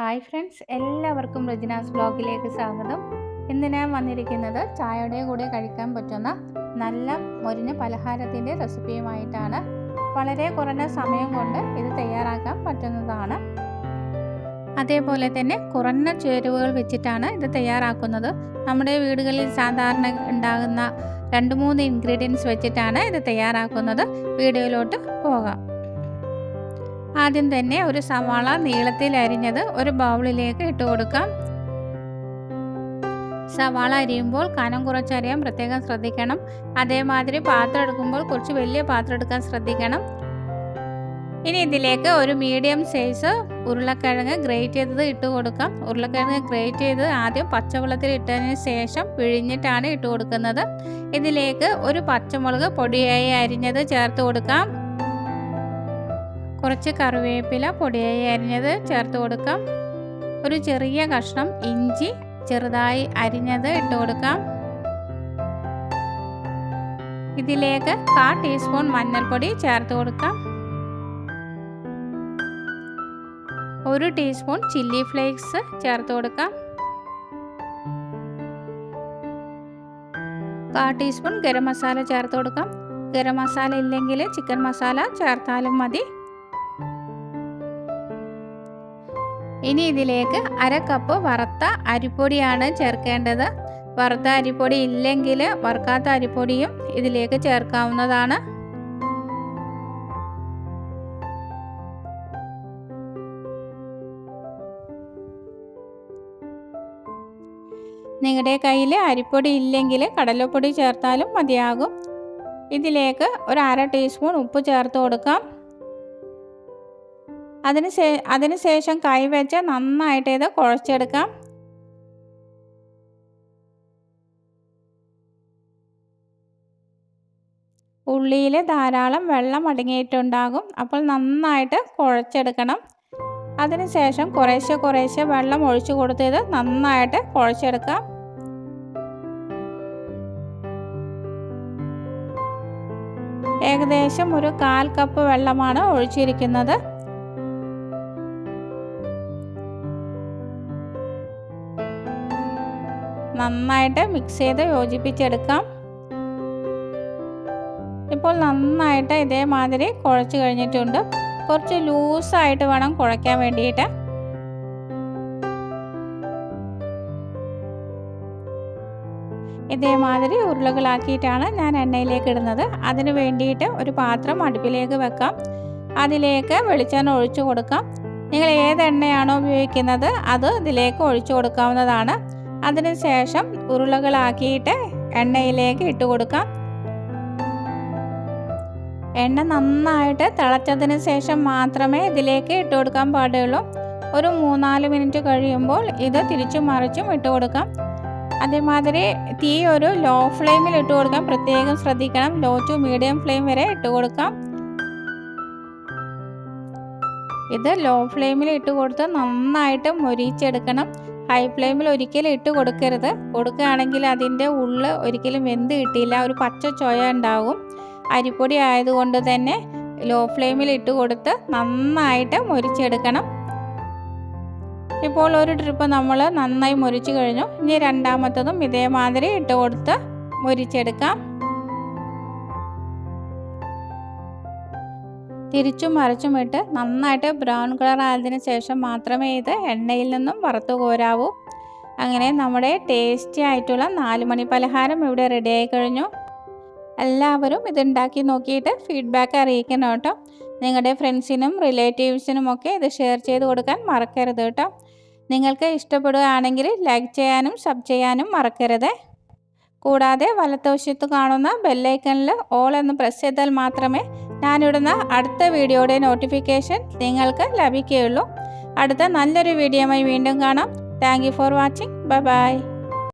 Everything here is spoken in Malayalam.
ഹായ് ഫ്രണ്ട്സ്, എല്ലാവർക്കും റെജിനാസ് വ്ലോഗിലേക്ക് സ്വാഗതം. ഇന്ന് ഞാൻ വന്നിരിക്കുന്നത് ചായയുടെ കൂടെ കഴിക്കാൻ പറ്റുന്ന നല്ല മൊരിഞ്ഞ പലഹാരത്തിൻ്റെ റെസിപ്പിയുമായിട്ടാണ്. വളരെ കുറഞ്ഞ സമയം കൊണ്ട് ഇത് തയ്യാറാക്കാൻ പറ്റുന്നതാണ്. അതേപോലെ തന്നെ കുറഞ്ഞ ചേരുവകൾ വെച്ചിട്ടാണ് ഇത് തയ്യാറാക്കുന്നത്. നമ്മുടെ വീടുകളിൽ സാധാരണ ഉണ്ടാകുന്ന 2-3 ഇൻഗ്രീഡിയൻസ് വെച്ചിട്ടാണ് ഇത് തയ്യാറാക്കുന്നത്. വീഡിയോയിലോട്ട് പോകാം. ആദ്യം തന്നെ ഒരു സവാള നീളത്തിൽ അരിഞ്ഞത് ഒരു ബൗളിലേക്ക് ഇട്ട് കൊടുക്കാം. സവാള അരിയുമ്പോൾ കനം കുറച്ചരിയാൻ പ്രത്യേകം ശ്രദ്ധിക്കണം. അതേമാതിരി പാത്രം എടുക്കുമ്പോൾ കുറച്ച് വലിയ പാത്രം എടുക്കാൻ ശ്രദ്ധിക്കണം. ഇനി ഇതിലേക്ക് ഒരു മീഡിയം സൈസ് ഉരുളക്കിഴങ്ങ് ഗ്രേറ്റ് ചെയ്തത് ഇട്ട് കൊടുക്കാം. ഉരുളക്കിഴങ്ങ് ഗ്രേറ്റ് ചെയ്ത് ആദ്യം പച്ചവെള്ളത്തിൽ ഇട്ടതിന് ശേഷം പിഴിഞ്ഞിട്ടാണ് ഇട്ട് കൊടുക്കുന്നത്. ഇതിലേക്ക് ഒരു പച്ചമുളക് പൊടിയായി അരിഞ്ഞത് ചേർത്ത് കൊടുക്കാം. കുറച്ച് കറിവേപ്പില പൊടിയായി അരിഞ്ഞത് ചേർത്ത് കൊടുക്കാം. ഒരു ചെറിയ കഷ്ണം ഇഞ്ചി ചെറുതായി അരിഞ്ഞത് ഇട്ട് കൊടുക്കാം. ഇതിലേക്ക് 1/4 ടീസ്പൂൺ മഞ്ഞൾപ്പൊടി ചേർത്ത് കൊടുക്കാം. 1 ടീസ്പൂൺ ചില്ലി ഫ്ലേക്സ് ചേർത്ത് കൊടുക്കാം. 1/4 ടീസ്പൂൺ ഗരം മസാല ചേർത്ത് കൊടുക്കാം. ഗരം മസാല ഇല്ലെങ്കിൽ ചിക്കൻ മസാല ചേർത്താലും മതി. ഇനി ഇതിലേക്ക് 1/2 കപ്പ് വറുത്ത അരിപ്പൊടിയാണ് ചേർക്കേണ്ടത്. വറുത്ത അരിപ്പൊടി ഇല്ലെങ്കിൽ വറുക്കാത്ത അരിപ്പൊടിയും ഇതിലേക്ക് ചേർക്കാവുന്നതാണ്. നിങ്ങളുടെ കയ്യിൽ അരിപ്പൊടി ഇല്ലെങ്കിൽ കടലപ്പൊടി ചേർത്താലും മതിയാകും. ഇതിലേക്ക് ഒരു 1/2 ടീസ്പൂൺ ഉപ്പ് ചേർത്ത് കൊടുക്കാം. അതിനുശേഷം കൈ വെച്ച് നന്നായിട്ട് ഇത് കുഴച്ചെടുക്കാം. ഉള്ളിയിൽ ധാരാളം വെള്ളം അടങ്ങിയിട്ടുണ്ടാകും. അപ്പോൾ നന്നായിട്ട് കുഴച്ചെടുക്കണം. അതിനുശേഷം കുറേശ്ശെ വെള്ളം ഒഴിച്ചു കൊടുത്ത് നന്നായിട്ട് കുഴച്ചെടുക്കാം. ഏകദേശം ഒരു 1/4 കപ്പ് വെള്ളമാണ് ഒഴിച്ചിരിക്കുന്നത്. നന്നായിട്ട് മിക്സ് ചെയ്ത് യോജിപ്പിച്ചെടുക്കാം. ഇപ്പോൾ നന്നായിട്ട് ഇതേമാതിരി കുഴച്ച് കഴിഞ്ഞിട്ടുണ്ട്. കുറച്ച് ലൂസായിട്ട് വേണം കുഴയ്ക്കാൻ വേണ്ടിയിട്ട്. ഇതേമാതിരി ഉരുളകളാക്കിയിട്ടാണ് ഞാൻ എണ്ണയിലേക്ക് ഇടുന്നത്. അതിന് വേണ്ടിയിട്ട് ഒരു പാത്രം അടുപ്പിലേക്ക് വെക്കാം. അതിലേക്ക് വെളിച്ചെണ്ണ ഒഴിച്ചു കൊടുക്കാം. നിങ്ങൾ ഏത് എണ്ണയാണോ ഉപയോഗിക്കുന്നത് അത് ഇതിലേക്ക് ഒഴിച്ചു കൊടുക്കാവുന്നതാണ്. അതിനുശേഷം ഉരുളകളാക്കിയിട്ട് എണ്ണയിലേക്ക് ഇട്ട് കൊടുക്കാം. എണ്ണ നന്നായിട്ട് തിളച്ചതിന് ശേഷം മാത്രമേ ഇതിലേക്ക് ഇട്ട് കൊടുക്കാൻ പാടുള്ളൂ. ഒരു 3-4 മിനിറ്റ് കഴിയുമ്പോൾ ഇത് തിരിച്ചും മറിച്ചും ഇട്ട് കൊടുക്കാം. അതേമാതിരി തീ ഒരു ലോ ഫ്ലെയിമിൽ ഇട്ട് കൊടുക്കാൻ പ്രത്യേകം ശ്രദ്ധിക്കണം. ലോ ടു മീഡിയം ഫ്ലെയിം വരെ ഇട്ട് കൊടുക്കാം. ഇത് ലോ ഫ്ലെയിമിൽ ഇട്ട് കൊടുത്ത് നന്നായിട്ട് മൊരിച്ചെടുക്കണം. ഹൈ ഫ്ലെയിമിൽ ഒരിക്കലും ഇട്ട് കൊടുക്കരുത്. കൊടുക്കുകയാണെങ്കിൽ അതിൻ്റെ ഉള്ളിൽ ഒരിക്കലും വെന്ത് കിട്ടിയില്ല, ഒരു പച്ച ചൊയ ഉണ്ടാകും. അരിപ്പൊടി ആയതുകൊണ്ട് തന്നെ ലോ ഫ്ലെയിമിൽ ഇട്ട് കൊടുത്ത് നന്നായിട്ട് മൊരിച്ചെടുക്കണം. ഇപ്പോൾ ഒരു ട്രിപ്പ് നമ്മൾ നന്നായി മൊരിച്ചു കഴിഞ്ഞു. ഇനി രണ്ടാമത്തതും ഇതേമാതിരി ഇട്ട് കൊടുത്ത് മൊരിച്ചെടുക്കാം. തിരിച്ചും മറിച്ചും ഇട്ട് നന്നായിട്ട് ബ്രൗൺ കളർ ആയതിനു ശേഷം മാത്രമേ ഇത് എണ്ണയിൽ നിന്നും വറുത്ത് കോരാവൂ. അങ്ങനെ നമ്മുടെ ടേസ്റ്റി ആയിട്ടുള്ള 4 മണി പലഹാരം ഇവിടെ റെഡിയായി കഴിഞ്ഞു. എല്ലാവരും ഇതുണ്ടാക്കി നോക്കിയിട്ട് ഫീഡ്ബാക്ക് അറിയിക്കണം കേട്ടോ. നിങ്ങളുടെ ഫ്രണ്ട്സിനും റിലേറ്റീവ്സിനും ഒക്കെ ഇത് ഷെയർ ചെയ്ത് കൊടുക്കാൻ മറക്കരുത് കേട്ടോ. നിങ്ങൾക്ക് ഇഷ്ടപ്പെടുകയാണെങ്കിൽ ലൈക്ക് ചെയ്യാനും സബ് ചെയ്യാനും മറക്കരുത്. കൂടാതെ വലതുവശത്ത് കാണുന്ന ബെല്ലൈക്കണിൽ ഓൾ എന്ന് പ്രസ് ചെയ്താൽ മാത്രമേ ഞാനിടുന്ന അടുത്ത വീഡിയോയുടെ നോട്ടിഫിക്കേഷൻ നിങ്ങൾക്ക് ലഭിക്കുകയുള്ളൂ. അടുത്ത നല്ലൊരു വീഡിയോയുമായി വീണ്ടും കാണാം. Thank you for watching. Bye bye.